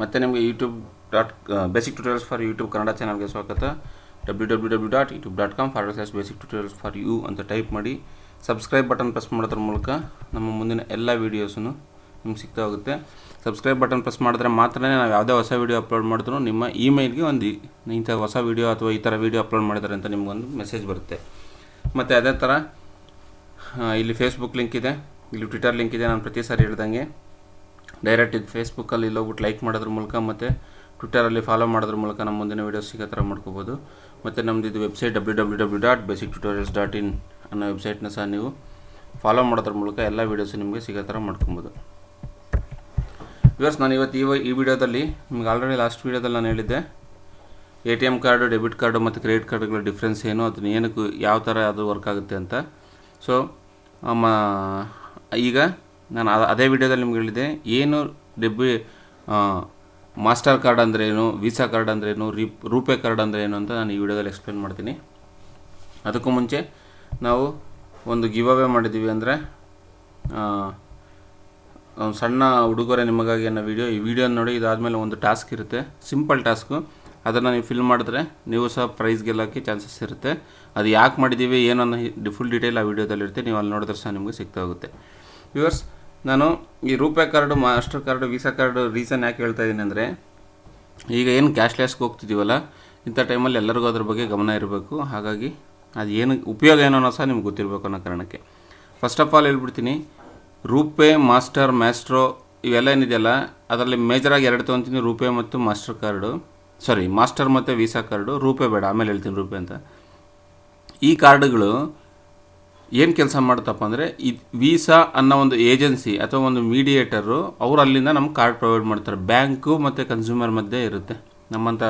ಮತ್ತು ನಿಮಗೆ YouTube basic tutorials for YouTube Kannada ಚಾನಲ್ಗೆ ಸ್ವಾಗತ. www.youtube.com/basic tutorials for you ಅಂತ ಟೈಪ್ ಮಾಡಿ ಸಬ್ಸ್ಕ್ರೈಬ್ ಬಟನ್ ಪ್ರೆಸ್ ಮಾಡೋದ್ರ ಮೂಲಕ ನಮ್ಮ ಮುಂದಿನ ಎಲ್ಲ ವೀಡಿಯೋಸನ್ನು ನಿಮ್ಗೆ ಸಿಗ್ತಾ ಹೋಗುತ್ತೆ. ಸಬ್ಸ್ಕ್ರೈಬ್ ಬಟನ್ ಪ್ರೆಸ್ ಮಾಡಿದ್ರೆ ಮಾತ್ರ ನಾವು ಯಾವುದೇ ಹೊಸ ವೀಡಿಯೋ ಅಪ್ಲೋಡ್ ಮಾಡಿದ್ರು ನಿಮ್ಮ ಇಮೇಲ್ಗೆ ಒಂದು ಇಂಥ ಹೊಸ ವೀಡಿಯೋ ಅಥವಾ ಈ ಥರ ವೀಡಿಯೋ ಅಪ್ಲೋಡ್ ಮಾಡಿದ್ದಾರೆ ಅಂತ ನಿಮಗೊಂದು ಮೆಸೇಜ್ ಬರುತ್ತೆ. ಮತ್ತು ಅದೇ ಥರ ಇಲ್ಲಿ ಫೇಸ್ಬುಕ್ ಲಿಂಕ್ ಇದೆ, ಇಲ್ಲಿ ಟ್ವಿಟರ್ ಲಿಂಕ್ ಇದೆ. ನಾನು ಪ್ರತಿ ಸಾರಿ ಹೇಳ್ದಂಗೆ ಡೈರೆಕ್ಟ್ ಇದು ಫೇಸ್ಬುಕ್ಕಲ್ಲಿ ಹೋಗ್ಬಿಟ್ಟು ಲೈಕ್ ಮಾಡೋದ್ರ ಮೂಲಕ ಮತ್ತು ಟ್ವಿಟರಲ್ಲಿ ಫಾಲೋ ಮಾಡೋದ್ರ ಮೂಲಕ ನಮ್ಮ ಮುಂದಿನ ವೀಡಿಯೋಸ್ ಸಿಗೋ ಥರ ಮಾಡ್ಕೋಬೋದು. ಮತ್ತು ನಮ್ಮದು ಇದು ವೆಬ್ಸೈಟ್ www.basictutorials.in ಅನ್ನೋ ವೆಬ್ಸೈಟ್ನ ಸಹ ನೀವು ಫಾಲೋ ಮಾಡೋದ್ರ ಮೂಲಕ ಎಲ್ಲ ವೀಡಿಯೋಸು ನಿಮಗೆ ಸಿಗೋ ಥರ ಮಾಡ್ಕೊಬೋದು. ವ್ಯೂವರ್ಸ್, ನಾನು ಇವತ್ತು ಈ ವಿಡಿಯೋದಲ್ಲಿ ನಿಮ್ಗೆ ಆಲ್ರೆಡಿ ಲಾಸ್ಟ್ ವೀಡಿಯೋದಲ್ಲಿ ನಾನು ಹೇಳಿದ್ದೆ ATM ಕಾರ್ಡು, ಡೆಬಿಟ್ ಕಾರ್ಡು ಮತ್ತು ಕ್ರೆಡಿಟ್ ಕಾರ್ಡುಗಳ ಡಿಫ್ರೆನ್ಸ್ ಏನು, ಅದನ್ನ ಏನಕ್ಕೆ ಯಾವ ಥರ ಅದು ವರ್ಕ್ ಆಗುತ್ತೆ ಅಂತ. ಸೊ ಈಗ ನಾನು ಅದೇ ವಿಡಿಯೋದಲ್ಲಿ ನಿಮ್ಗೆ ಹೇಳಿದೆ ಏನು ಮಾಸ್ಟರ್ ಕಾರ್ಡ್ ಅಂದ್ರೇನು, ವೀಸಾ ಕಾರ್ಡ್ ಅಂದ್ರೇನು, ರೂಪೇ ಕಾರ್ಡ್ ಅಂದ್ರೇನು ಅಂತ ನಾನು ಈ ವಿಡಿಯೋದಲ್ಲಿ ಎಕ್ಸ್ಪ್ಲೇನ್ ಮಾಡ್ತೀನಿ. ಅದಕ್ಕೂ ಮುಂಚೆ ನಾವು ಒಂದು ಗಿವ್ ಅವೇ ಮಾಡಿದ್ದೀವಿ, ಅಂದರೆ ಸಣ್ಣ ಉಡುಗೊರೆ ನಿಮಗಾಗಿ ಅನ್ನೋ ಈ ವಿಡಿಯೋ ನೋಡಿ. ಇದಾದಮೇಲೆ ಒಂದು ಟಾಸ್ಕ್ ಇರುತ್ತೆ, ಸಿಂಪಲ್ ಟಾಸ್ಕು. ಅದನ್ನು ನೀವು ಫಿಲ್ ಮಾಡಿದ್ರೆ ನೀವು ಸಹ ಪ್ರೈಸ್ ಗೆಲ್ಲೋಕ್ಕೆ ಚಾನ್ಸಸ್ ಇರುತ್ತೆ. ಅದು ಯಾಕೆ ಮಾಡಿದ್ದೀವಿ ಏನು ಅನ್ನೋ ಫುಲ್ ಡೀಟೇಲ್ ಆ ವಿಡಿಯೋದಲ್ಲಿ ಇರುತ್ತೆ, ನೀವು ಅಲ್ಲಿ ನೋಡಿದ್ರೆ ಸಹ ನಿಮಗೆ ಸಿಗ್ತಾ ಹೋಗುತ್ತೆ. ವ್ಯೂವರ್ಸ್, ನಾನು ಈ RuPay card, master card, visa card reason ಯಾಕೆ ಹೇಳ್ತಾ ಇದ್ದೀನಿ ಅಂದರೆ, ಈಗ ಏನು ಕ್ಯಾಶ್ಲೆಸ್ಗೆ ಹೋಗ್ತಿದ್ದೀವಲ್ಲ, ಇಂಥ ಟೈಮಲ್ಲಿ ಎಲ್ಲರಿಗೂ ಅದ್ರ ಬಗ್ಗೆ ಗಮನ ಇರಬೇಕು. ಹಾಗಾಗಿ ಅದು ಏನು ಉಪಯೋಗ ಏನೋ ಸಹ ನಿಮ್ಗೆ ಗೊತ್ತಿರಬೇಕು ಅನ್ನೋ ಕಾರಣಕ್ಕೆ ಫಸ್ಟ್ ಆಫ್ ಆಲ್ ಹೇಳ್ಬಿಡ್ತೀನಿ. ರೂಪೇ, ಮಾಸ್ಟರ್, ಮ್ಯಾಸ್ಟ್ರೋ ಇವೆಲ್ಲ ಏನಿದೆಯಲ್ಲ, ಅದರಲ್ಲಿ ಮೇಜರಾಗಿ ಎರಡು ತೊಗೊತೀನಿ, ರೂಪೇ ಮತ್ತು ಮಾಸ್ಟರ್ ಕಾರ್ಡು. ಮಾಸ್ಟರ್ ಮತ್ತು ವೀಸಾ ಕಾರ್ಡು. ರೂಪೇ ಬೇಡ, ಆಮೇಲೆ ಹೇಳ್ತೀನಿ ರೂಪೇ ಅಂತ. ಈ ಕಾರ್ಡುಗಳು ಏನು ಕೆಲಸ ಮಾಡುತ್ತಪ್ಪ ಅಂದರೆ, ಈ ವೀಸಾ ಅನ್ನೋ ಒಂದು ಏಜೆನ್ಸಿ ಅಥವಾ ಒಂದು ಮೀಡಿಯೇಟರು ಅವರು ಅಲ್ಲಿಂದ ನಮ್ಗೆ ಕಾರ್ಡ್ ಪ್ರೊವೈಡ್ ಮಾಡ್ತಾರೆ. ಬ್ಯಾಂಕು ಮತ್ತು ಕನ್ಸ್ಯೂಮರ್ ಮಧ್ಯೆ ಇರುತ್ತೆ. ನಮ್ಮಂಥ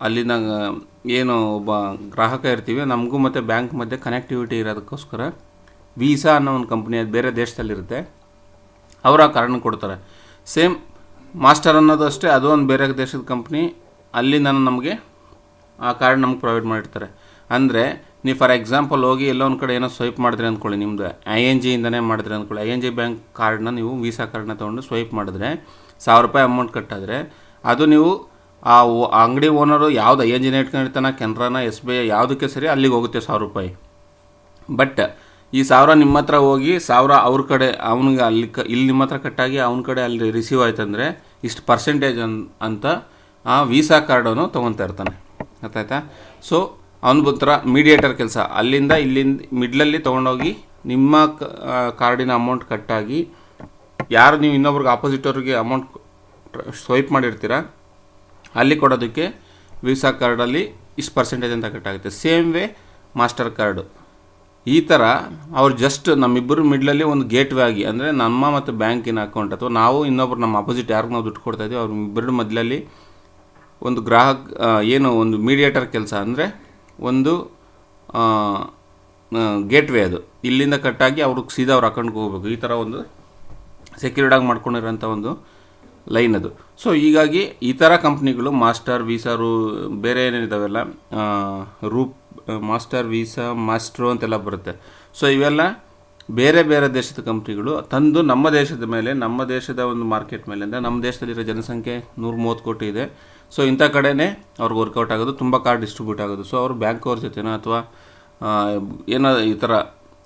ಅಲ್ಲಿಂದ ಏನು ಒಬ್ಬ ಗ್ರಾಹಕ ಇರ್ತೀವಿ, ನಮಗೂ ಮತ್ತು ಬ್ಯಾಂಕ್ ಮಧ್ಯೆ ಕನೆಕ್ಟಿವಿಟಿ ಇರೋದಕ್ಕೋಸ್ಕರ ವೀಸಾ ಅನ್ನೋ ಒಂದು ಕಂಪ್ನಿ, ಅದು ಬೇರೆ ದೇಶದಲ್ಲಿರುತ್ತೆ, ಅವರು ಆ ಕಾರ್ಡನ್ನ ಕೊಡ್ತಾರೆ. ಸೇಮ್ ಮಾಸ್ಟರ್ ಅನ್ನೋದು ಅಷ್ಟೇ, ಅದು ಒಂದು ಬೇರೆ ದೇಶದ ಕಂಪ್ನಿ, ಅಲ್ಲಿಂದ ನಮಗೆ ಆ ಕಾರ್ಡ್ ನಮ್ಗೆ ಪ್ರೊವೈಡ್ ಮಾಡಿರ್ತಾರೆ. ಅಂದರೆ ನೀವು ಫಾರ್ ಎಕ್ಸಾಂಪಲ್ ಹೋಗಿ ಎಲ್ಲೋ ಒಂದು ಕಡೆ ಏನೋ ಸ್ವೈಪ್ ಮಾಡಿದ್ರೆ ಅಂದ್ಕೊಳ್ಳಿ, ನಿಮ್ಮದು ING ಇಂದನೇ ಮಾಡಿದ್ರೆ ಅಂದ್ಕೊಳ್ಳಿ, ING ಬ್ಯಾಂಕ್ ಕಾರ್ಡ್ನ ನೀವು ವೀಸಾ ಕಾರ್ಡ್ನ ತೊಗೊಂಡು ಸ್ವೈಪ್ ಮಾಡಿದ್ರೆ ₹1000 ಅಮೌಂಟ್ ಕಟ್ಟಾದರೆ, ಅದು ನೀವು ಆ ಅಂಗಡಿ ಓನರು ಯಾವುದು ING ಇಟ್ಕೊಂಡಿರ್ತಾನೆ, ಕೆನರಾನ, SBI ಯಾವುದಕ್ಕೆ ಸರಿ ಅಲ್ಲಿಗೆ ಹೋಗುತ್ತೆ ₹1000. ಬಟ್ ಈ 1000 ನಿಮ್ಮ ಹತ್ರ ಹೋಗಿ 1000 ಅವ್ರ ಕಡೆ ಅವನಿಗೆ ಇಲ್ಲಿ ನಿಮ್ಮ ಹತ್ರ ಕಟ್ಟಾಗಿ ಅವನ ಕಡೆ ಅಲ್ಲಿ ರಿಸೀವ್ ಆಯ್ತಂದರೆ ಇಷ್ಟು ಪರ್ಸೆಂಟೇಜ್ ಅಂತ ಆ ವೀಸಾ ಕಾರ್ಡನ್ನು ತೊಗೊತಾ ಇರ್ತಾನೆ. ಗೊತ್ತಾಯ್ತಾ? ಸೊ ಅವನ ಥರ ಮೀಡಿಯೇಟರ್ ಕೆಲಸ, ಅಲ್ಲಿಂದ ಮಿಡ್ಲಲ್ಲಿ ತೊಗೊಂಡೋಗಿ ನಿಮ್ಮ ಕಾರ್ಡಿನ ಅಮೌಂಟ್ ಕಟ್ಟಾಗಿ ಯಾರು ನೀವು ಇನ್ನೊಬ್ರಿಗೆ ಆಪೋಸಿಟ್ ಅವ್ರಿಗೆ ಅಮೌಂಟ್ ಸ್ವೈಪ್ ಮಾಡಿರ್ತೀರ ಅಲ್ಲಿ ಕೊಡೋದಕ್ಕೆ ವೀಸಾ ಕಾರ್ಡಲ್ಲಿ ಇಷ್ಟು ಪರ್ಸೆಂಟೇಜ್ ಅಂತ ಕಟ್ಟಾಗುತ್ತೆ. ಸೇಮ್ ವೇ ಮಾಸ್ಟರ್ ಕಾರ್ಡು ಈ ಥರ ಅವ್ರು ಜಸ್ಟ್ ನಮ್ಮಿಬ್ಬರು ಮಿಡ್ಲಲ್ಲಿ ಒಂದು ಗೇಟ್ ವೇ ಆಗಿ, ಅಂದರೆ ನಮ್ಮ ಮತ್ತು ಬ್ಯಾಂಕಿನ ಅಕೌಂಟ್ ಅಥವಾ ನಾವು ಇನ್ನೊಬ್ರು ನಮ್ಮ ಆಪೋಸಿಟ್ ಯಾರಿಗೆ ನಾವು ದುಡ್ಡು ಕೊಡ್ತಾ ಇದ್ದೀವಿ ಅವ್ರ ಇಬ್ಬರ ಮಧ್ಯದಲ್ಲಿ ಒಂದು ಏನು ಒಂದು ಮೀಡಿಯೇಟರ್ ಕೆಲಸ, ಅಂದರೆ ಒಂದು ಗೇಟ್ ವೇ, ಅದು ಇಲ್ಲಿಂದ ಕಟ್ಟಾಗಿ ಅವ್ರಿಗೆ ಸೀದಾ ಅವ್ರ ಅಕೌಂಟ್ಗೆ ಹೋಗ್ಬೇಕು. ಈ ಥರ ಒಂದು ಸೆಕ್ಯೂರ್ಡಾಗಿ ಮಾಡ್ಕೊಂಡಿರೋಂಥ ಒಂದು ಲೈನ್ ಅದು. ಸೊ ಹೀಗಾಗಿ ಈ ಥರ ಕಂಪ್ನಿಗಳು ಮಾಸ್ಟರ್, ವೀಸಾ, ಬೇರೆ ಏನೇನಿದ್ದಾವೆಲ್ಲ ಮಾಸ್ಟರ್, ವೀಸಾ, ಮಾಸ್ಟ್ರೋ ಅಂತೆಲ್ಲ ಬರುತ್ತೆ. ಸೊ ಇವೆಲ್ಲ ಬೇರೆ ಬೇರೆ ದೇಶದ ಕಂಪ್ನಿಗಳು ತಂದು ನಮ್ಮ ದೇಶದ ಮೇಲೆ, ನಮ್ಮ ದೇಶದ ಒಂದು ಮಾರ್ಕೆಟ್ ಮೇಲಿಂದ, ನಮ್ಮ ದೇಶದಲ್ಲಿರೋ ಜನಸಂಖ್ಯೆ 130 ಕೋಟಿ ಇದೆ. ಸೊ ಇಂಥ ಕಡೆನೇ ಅವ್ರಿಗೆ ವರ್ಕೌಟ್ ಆಗೋದು, ತುಂಬ ಕಾರ್ಡ್ ಡಿಸ್ಟ್ರಿಬ್ಯೂಟ್ ಆಗೋದು. ಸೊ ಅವರು ಬ್ಯಾಂಕ್ ಅವ್ರ ಜೊತೆನೋ ಅಥವಾ ಏನೋ ಈ ಥರ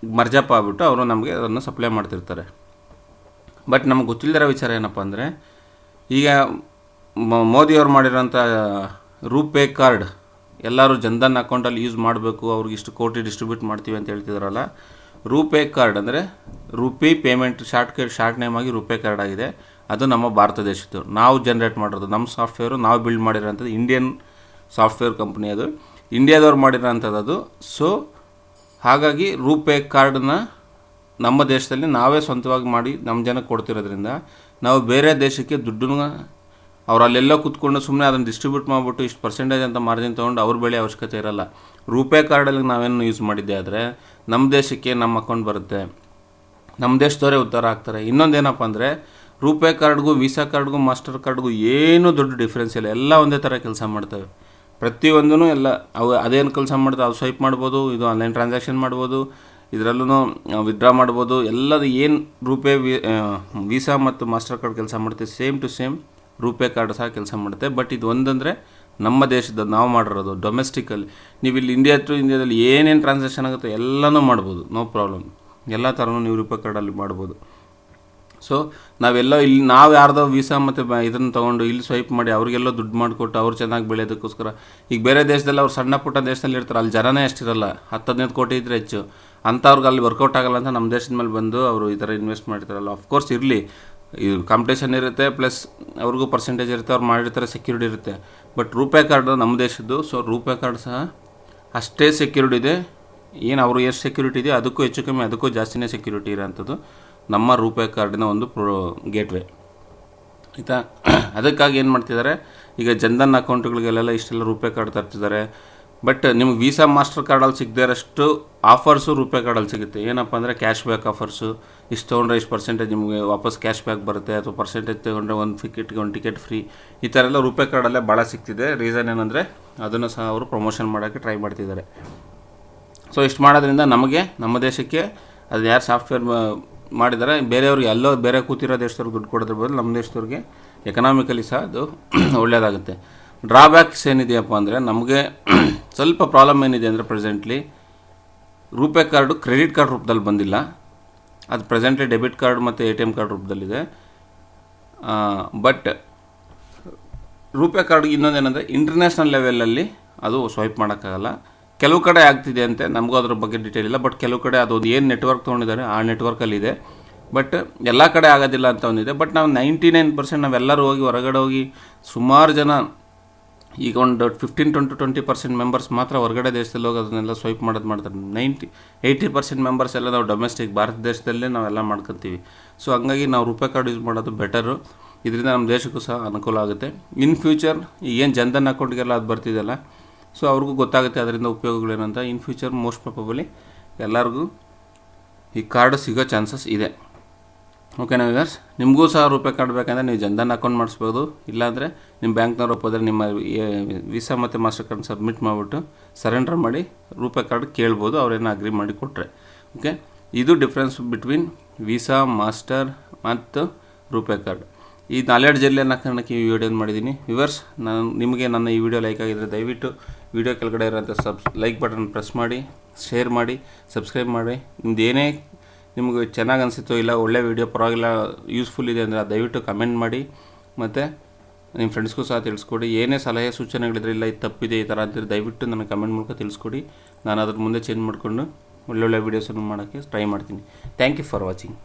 ಮರ್ಜಪ್ ಆಗ್ಬಿಟ್ಟು ಅವರು ನಮಗೆ ಅದನ್ನು ಸಪ್ಲೈ ಮಾಡ್ತಿರ್ತಾರೆ. ಬಟ್ ನಮ್ಗೆ ಗೊತ್ತಿಲ್ಲದಿರೋ ವಿಚಾರ ಏನಪ್ಪ ಅಂದರೆ, ಈಗ ಮೋದಿಯವ್ರು ಮಾಡಿರೋಂಥ ರೂಪೇ ಕಾರ್ಡ್ ಎಲ್ಲರೂ ಜನ್ಧನ್ ಅಕೌಂಟಲ್ಲಿ ಯೂಸ್ ಮಾಡಬೇಕು, ಅವ್ರಿಗೆ ಇಷ್ಟು ಕೋಟಿ ಡಿಸ್ಟ್ರಿಬ್ಯೂಟ್ ಮಾಡ್ತೀವಿ ಅಂತ ಹೇಳ್ತಿದಾರಲ್ಲ. ರೂಪೇ ಕಾರ್ಡ್ ಅಂದರೆ ರುಪಿ ಪೇಮೆಂಟ್ ಶಾರ್ಟ್ ನೇಮ್ ಆಗಿ ರೂಪೇ ಕಾರ್ಡ್ ಆಗಿದೆ. ಅದು ನಮ್ಮ ಭಾರತ ದೇಶದ್ದು, ನಾವು ಜನ್ರೇಟ್ ಮಾಡಿರೋದು, ನಮ್ಮ ಸಾಫ್ಟ್ವೇರು ನಾವು ಬಿಲ್ಡ್ ಮಾಡಿರೋಂಥದ್ದು, ಇಂಡಿಯನ್ ಸಾಫ್ಟ್ವೇರ್ ಕಂಪ್ನಿ, ಅದು ಇಂಡಿಯಾದವ್ರು ಮಾಡಿರೋಂಥದ್ದು ಅದು. ಸೊ ಹಾಗಾಗಿ ರೂಪೇ ಕಾರ್ಡನ್ನ ನಮ್ಮ ದೇಶದಲ್ಲಿ ನಾವೇ ಸ್ವಂತವಾಗಿ ಮಾಡಿ ನಮ್ಮ ಜನಕ್ಕೆ ಕೊಡ್ತಿರೋದ್ರಿಂದ ನಾವು ಬೇರೆ ದೇಶಕ್ಕೆ ದುಡ್ಡನ್ನ ಅವ್ರು ಅಲ್ಲೆಲ್ಲೋ ಕೂತ್ಕೊಂಡು ಸುಮ್ಮನೆ ಅದನ್ನು ಡಿಸ್ಟ್ರಿಬ್ಯೂಟ್ ಮಾಡಿಬಿಟ್ಟು ಇಷ್ಟು ಪರ್ಸೆಂಟೇಜ್ ಅಂತ ಮಾರ್ಜಿನ್ ತೊಗೊಂಡು ಅವ್ರ ಬೆಳೆ ಅವಶ್ಯಕತೆ ಇರೋಲ್ಲ. ರೂಪೇ ಕಾರ್ಡಲ್ಲಿ ನಾವೇನು ಯೂಸ್ ಮಾಡಿದ್ದೆ ಆದರೆ ನಮ್ಮ ದೇಶಕ್ಕೆ ನಮ್ಮ ಅಕೌಂಟ್ ಬರುತ್ತೆ, ನಮ್ಮ ದೇಶದವರೇ ಉದ್ಧಾರ ಆಗ್ತಾರೆ. ಇನ್ನೊಂದೇನಪ್ಪ ಅಂದರೆ, ರೂಪೇ ಕಾರ್ಡ್ಗೂ, ವೀಸಾ ಕಾರ್ಡ್ಗೂ, ಮಾಸ್ಟರ್ ಕಾರ್ಡ್ಗೂ ಏನೂ ದೊಡ್ಡ ಡಿಫ್ರೆನ್ಸ್ ಇಲ್ಲ, ಎಲ್ಲ ಒಂದೇ ಥರ ಕೆಲಸ ಮಾಡ್ತವೆ. ಪ್ರತಿಯೊಂದೂ ಎಲ್ಲ ಅವು ಅದೇನು ಕೆಲಸ ಮಾಡ್ತವೆ, ಅವು ಸ್ವೈಪ್ ಮಾಡ್ಬೋದು, ಇದು ಆನ್ಲೈನ್ ಟ್ರಾನ್ಸಾಕ್ಷನ್ ಮಾಡ್ಬೋದು, ಇದರಲ್ಲೂ ವಿತ್ಡ್ರಾ ಮಾಡ್ಬೋದು. ಎಲ್ಲದು ಏನು ರೂಪೇ ವೀಸಾ ಮತ್ತು ಮಾಸ್ಟರ್ ಕಾರ್ಡ್ ಕೆಲಸ ಮಾಡ್ತೀವಿ same to same RuPay card ಸಹ ಕೆಲಸ ಮಾಡುತ್ತೆ. ಬಟ್ ಇದು ಒಂದಂದರೆ ನಮ್ಮ ದೇಶದ ನಾವು ಮಾಡಿರೋದು ಡೊಮೆಸ್ಟಿಕಲ್ಲಿ. ನೀವು ಇಲ್ಲಿ ಇಂಡಿಯಾ ಟು ಇಂಡಿಯಾದಲ್ಲಿ ಏನೇನು ಟ್ರಾನ್ಸಾಕ್ಷನ್ ಆಗುತ್ತೆ ಎಲ್ಲನೂ ಮಾಡ್ಬೋದು, ನೋ ಪ್ರಾಬ್ಲಮ್. ಎಲ್ಲ ಥರನೂ ನೀವು ರೂಪೇ ಕಾರ್ಡಲ್ಲಿ ಮಾಡ್ಬೋದು. ಸೊ ನಾವೆಲ್ಲೋ ಇಲ್ಲಿ ನಾವು ಯಾರ್ದೋ ವೀಸಾ ಮತ್ತು ಇದನ್ನು ತೊಗೊಂಡು ಇಲ್ಲಿ ಸ್ವೈಪ್ ಮಾಡಿ ಅವ್ರಿಗೆಲ್ಲೋ ದುಡ್ಡು ಮಾಡಿಕೊಟ್ಟು ಅವ್ರು ಚೆನ್ನಾಗಿ ಬೆಳೆಯೋದಕ್ಕೋಸ್ಕರ, ಈಗ ಬೇರೆ ದೇಶದಲ್ಲಿ ಅವ್ರು ಸಣ್ಣ ಪುಟ್ಟ ದೇಶದಲ್ಲಿ ಇರ್ತಾರೆ, ಅಲ್ಲಿ ಜನನೇ ಅಷ್ಟಿರಲ್ಲ, 10-15 ಕೋಟಿ ಇದ್ದರೆ ಹೆಚ್ಚು, ಅಂಥವ್ರಿಗೆ ಅಲ್ಲಿ ವರ್ಕೌಟ್ ಆಗಲ್ಲ ಅಂತ ನಮ್ಮ ದೇಶದ ಮೇಲೆ ಬಂದು ಅವರು ಈ ಥರ ಇನ್ವೆಸ್ಟ್ ಮಾಡ್ತಾರಲ್ಲ. ಅಫ್ಕೋರ್ಸ್ ಇರಲಿ, ಈ ಕಾಂಪಿಟೇಷನ್ ಇರುತ್ತೆ, ಪ್ಲಸ್ ಅವ್ರಿಗೂ ಪರ್ಸೆಂಟೇಜ್ ಇರುತ್ತೆ, ಅವ್ರು ಮಾಡಿರ್ತಾರೆ, ಸೆಕ್ಯೂರಿಟಿ ಇರುತ್ತೆ. ಬಟ್ ರೂಪೇ ಕಾರ್ಡು ನಮ್ಮ ದೇಶದ್ದು. ಸೊ ರೂಪೇ ಕಾರ್ಡ್ ಸಹ ಅಷ್ಟೇ ಸೆಕ್ಯೂರಿಟಿ ಇದೆ. ಏನು ಅವರು ಎಷ್ಟು ಸೆಕ್ಯೂರಿಟಿ ಇದೆ ಅದಕ್ಕೂ ಹೆಚ್ಚು ಕಮ್ಮಿ ಅದಕ್ಕೂ ಜಾಸ್ತಿನೇ ಸೆಕ್ಯೂರಿಟಿ ಇರೋಂಥದ್ದು ನಮ್ಮ ರೂಪೇ ಕಾರ್ಡಿನ ಒಂದು ಗೇಟ್ವೇ ಆಯಿತಾ. ಅದಕ್ಕಾಗಿ ಏನು ಮಾಡ್ತಿದ್ದಾರೆ, ಈಗ ಜನ್ಧನ್ ಅಕೌಂಟ್ಗಳಿಗೆಲ್ಲ ಇಷ್ಟೆಲ್ಲ ರೂಪೇ ಕಾರ್ಡ್ ತರ್ತಿದ್ದಾರೆ. ಬಟ್ ನಿಮ್ಗೆ ವೀಸಾ ಮಾಸ್ಟರ್ ಕಾರ್ಡಲ್ಲಿ ಸಿಗದೇ ಇರೋಷ್ಟು ಆಫರ್ಸು ರೂಪೇ ಕಾರ್ಡಲ್ಲಿ ಸಿಗುತ್ತೆ. ಏನಪ್ಪ ಅಂದರೆ ಕ್ಯಾಶ್ ಬ್ಯಾಕ್ ಆಫರ್ಸು, ಇಷ್ಟು ತೊಗೊಂಡ್ರೆ ಇಷ್ಟು ಪರ್ಸೆಂಟೇಜ್ ನಿಮಗೆ ವಾಪಸ್ ಕ್ಯಾಶ್ ಬ್ಯಾಕ್ ಬರುತ್ತೆ, ಅಥವಾ ಪರ್ಸೆಂಟೇಜ್ ತೊಗೊಂಡ್ರೆ ಒಂದು ಟಿಕೆಟ್ ಫ್ರೀ, ಈ ಥರ ಎಲ್ಲ ರೂಪೇ ಕಾರ್ಡಲ್ಲೇ ಭಾಳ ಸಿಗ್ತಿದೆ. ರೀಸನ್ ಏನಂದರೆ ಅದನ್ನು ಸಹ ಅವರು ಪ್ರಮೋಷನ್ ಮಾಡೋಕ್ಕೆ ಟ್ರೈ ಮಾಡ್ತಿದ್ದಾರೆ. ಸೊ ಇಷ್ಟು ಮಾಡೋದ್ರಿಂದ ನಮಗೆ ನಮ್ಮ ದೇಶಕ್ಕೆ ಅದು ಯಾರು ಸಾಫ್ಟ್ವೇರ್ ಮಾಡಿದ್ದಾರೆ ಬೇರೆಯವ್ರಿಗೆ ಎಲ್ಲೋ ಬೇರೆ ಕೂತಿರೋ ದೇಶದವ್ರಿಗೆ ದುಡ್ಡು ಕೊಡೋದ್ರ ಬದಲು ನಮ್ಮ ದೇಶದವ್ರಿಗೆ ಎಕನಾಮಿಕಲಿ ಸಹ ಅದು ಒಳ್ಳೆಯದಾಗುತ್ತೆ. ಡ್ರಾಬ್ಯಾಕ್ಸ್ ಏನಿದೆಯಪ್ಪ ಅಂದರೆ ನಮಗೆ ಸ್ವಲ್ಪ ಪ್ರಾಬ್ಲಮ್ ಏನಿದೆ ಅಂದರೆ presently RuPay card credit card ರೂಪದಲ್ಲಿ ಬಂದಿಲ್ಲ, ಅದು ಪ್ರೆಸೆಂಟ್ಲಿ ಡೆಬಿಟ್ ಕಾರ್ಡ್ ಮತ್ತು ATM ಕಾರ್ಡ್ ರೂಪದಲ್ಲಿದೆ. ಬಟ್ ರೂಪೇ ಕಾರ್ಡ್ಗೆ ಇನ್ನೊಂದೇನೆಂದರೆ ಇಂಟರ್ನ್ಯಾಷನಲ್ ಲೆವೆಲಲ್ಲಿ ಅದು ಸ್ವೈಪ್ ಮಾಡೋಕ್ಕಾಗಲ್ಲ. ಕೆಲವು ಕಡೆ ಆಗ್ತಿದೆ ಅಂತೆ, ನಮಗೂ ಅದ್ರ ಬಗ್ಗೆ ಡೀಟೇಲ್ ಇಲ್ಲ. ಬಟ್ ಕೆಲವು ಕಡೆ ಅದು ಏನು ನೆಟ್ವರ್ಕ್ ತೊಗೊಂಡಿದ್ದಾರೆ ಆ ನೆಟ್ವರ್ಕಲ್ಲಿದೆ. ಬಟ್ ಎಲ್ಲ ಕಡೆ ಆಗೋದಿಲ್ಲ ಅಂತ ಒಂದಿದೆ. ಬಟ್ ನಾವು 99% ನಾವೆಲ್ಲರೂ ಹೋಗಿ ಹೊರಗಡೆ ಹೋಗಿ ಸುಮಾರು ಜನ, ಈಗ ಒಂದು 15-20% ಮೆಂಬರ್ಸ್ ಮಾತ್ರ ಹೊರಗಡೆ ದೇಶದಲ್ಲಿ ಹೋಗಿ ಅದನ್ನೆಲ್ಲ ಸ್ವೈಪ್ ಮಾಡ್ತಾರೆ. 80% ಮೆಂಬರ್ಸ್ ಎಲ್ಲ ನಾವು ಡೊಮೆಸ್ಟಿಕ್ ಭಾರತ ದೇಶದಲ್ಲೇ ನಾವೆಲ್ಲ ಮಾಡ್ಕೊತೀವಿ. ಸೊ ಹಂಗಾಗಿ ನಾವು ರೂಪೇ ಕಾರ್ಡ್ ಯೂಸ್ ಮಾಡೋದು ಬೆಟರು. ಇದರಿಂದ ನಮ್ಮ ದೇಶಕ್ಕೂ ಸಹ ಅನುಕೂಲ ಆಗುತ್ತೆ. ಇನ್ ಫ್ಯೂಚರ್ ಏನು ಜನ್ಧನ್ ಅಕೌಂಟ್ಗೆಲ್ಲ ಅದು ಬರ್ತಿದೆಯಲ್ಲ, ಸೊ ಅವ್ರಿಗೂ ಗೊತ್ತಾಗುತ್ತೆ ಅದರಿಂದ ಉಪಯೋಗಗಳೇನಂತ. ಇನ್ ಫ್ಯೂಚರ್ ಮೋಸ್ಟ್ ಪ್ರಾಬಬಲಿ ಎಲ್ಲರಿಗೂ ಈ ಕಾರ್ಡು ಸಿಗೋ ಚಾನ್ಸಸ್ ಇದೆ. ಓಕೆನಾ ವ್ಯೂವರ್ಸ್, ನಿಮಗೂ ಸಹ ರೂಪೇ ಕಾರ್ಡ್ ಬೇಕಂದರೆ ನೀವು ಜನ್ಧನ್ ಅಕೌಂಟ್ ಮಾಡಿಸ್ಬೋದು. ಇಲ್ಲಾಂದರೆ ನಿಮ್ಮ ಬ್ಯಾಂಕ್ನವ್ರು ಒಪ್ಪೋದ್ರೆ ನಿಮ್ಮ ವೀಸಾ ಮತ್ತು ಮಾಸ್ಟರ್ ಕಾರ್ಡ್ ಸಬ್ಮಿಟ್ ಮಾಡಿಬಿಟ್ಟು ಸರೆಂಡರ್ ಮಾಡಿ ರೂಪೇ ಕಾರ್ಡ್ ಕೇಳ್ಬೋದು, ಅವ್ರೇನೋ ಅಗ್ರಿ ಮಾಡಿ ಕೊಟ್ಟರೆ. ಓಕೆ, ಇದು ಡಿಫ್ರೆನ್ಸ್ ಬಿಟ್ವೀನ್ ವೀಸಾ, ಮಾಸ್ಟರ್ ಮತ್ತು ರೂಪೇ ಕಾರ್ಡ್. ಈ ನಾಲೆಡ್ಜಲ್ಲಿ ಅನ್ನೋ ಕಾರಣಕ್ಕೆ ಈ ವಿಡಿಯೋನ ಮಾಡಿದ್ದೀನಿ. ವ್ಯೂವರ್ಸ್, ನಿಮಗೆ ನನ್ನ ಈ ವಿಡಿಯೋ ಲೈಕ್ ಆಗಿದ್ದರೆ ದಯವಿಟ್ಟು ವಿಡಿಯೋ ಕೆಳಗಡೆ ಇರೋಂಥ ಲೈಕ್ ಬಟನ್ ಪ್ರೆಸ್ ಮಾಡಿ, ಶೇರ್ ಮಾಡಿ, ಸಬ್ಸ್ಕ್ರೈಬ್ ಮಾಡಿ. ನಿಮ್ದು ಏನೇ ನಿಮಗೆ ಚೆನ್ನಾಗಿ ಅನಿಸುತ್ತೋ ಇಲ್ಲ ಒಳ್ಳೆ ವೀಡಿಯೋ ಪರವಾಗಿಲ್ಲ ಯೂಸ್ಫುಲ್ ಇದೆ ಅಂದರೆ ದಯವಿಟ್ಟು ಕಮೆಂಟ್ ಮಾಡಿ. ಮತ್ತು ನಿಮ್ಮ ಫ್ರೆಂಡ್ಸ್ಗೂ ಸಹ ತಿಳಿಸ್ಕೊಡಿ. ಏನೇ ಸಲಹೆ ಸೂಚನೆಗಳಿದ್ರೆ ಇಲ್ಲ ಇದು ತಪ್ಪಿದೆ ಈ ಥರ ಅಂತಿದ್ರೆ ದಯವಿಟ್ಟು ನನಗೆ ಕಮೆಂಟ್ ಮೂಲಕ ತಿಳಿಸ್ಕೊಡಿ. ನಾನು ಅದ್ರ ಮುಂದೆ ಚೇಂಜ್ ಮಾಡಿಕೊಂಡು ಒಳ್ಳೊಳ್ಳೆ ವೀಡಿಯೋಸನ್ನು ಮಾಡೋಕ್ಕೆ ಟ್ರೈ ಮಾಡ್ತೀನಿ. Thank you for watching.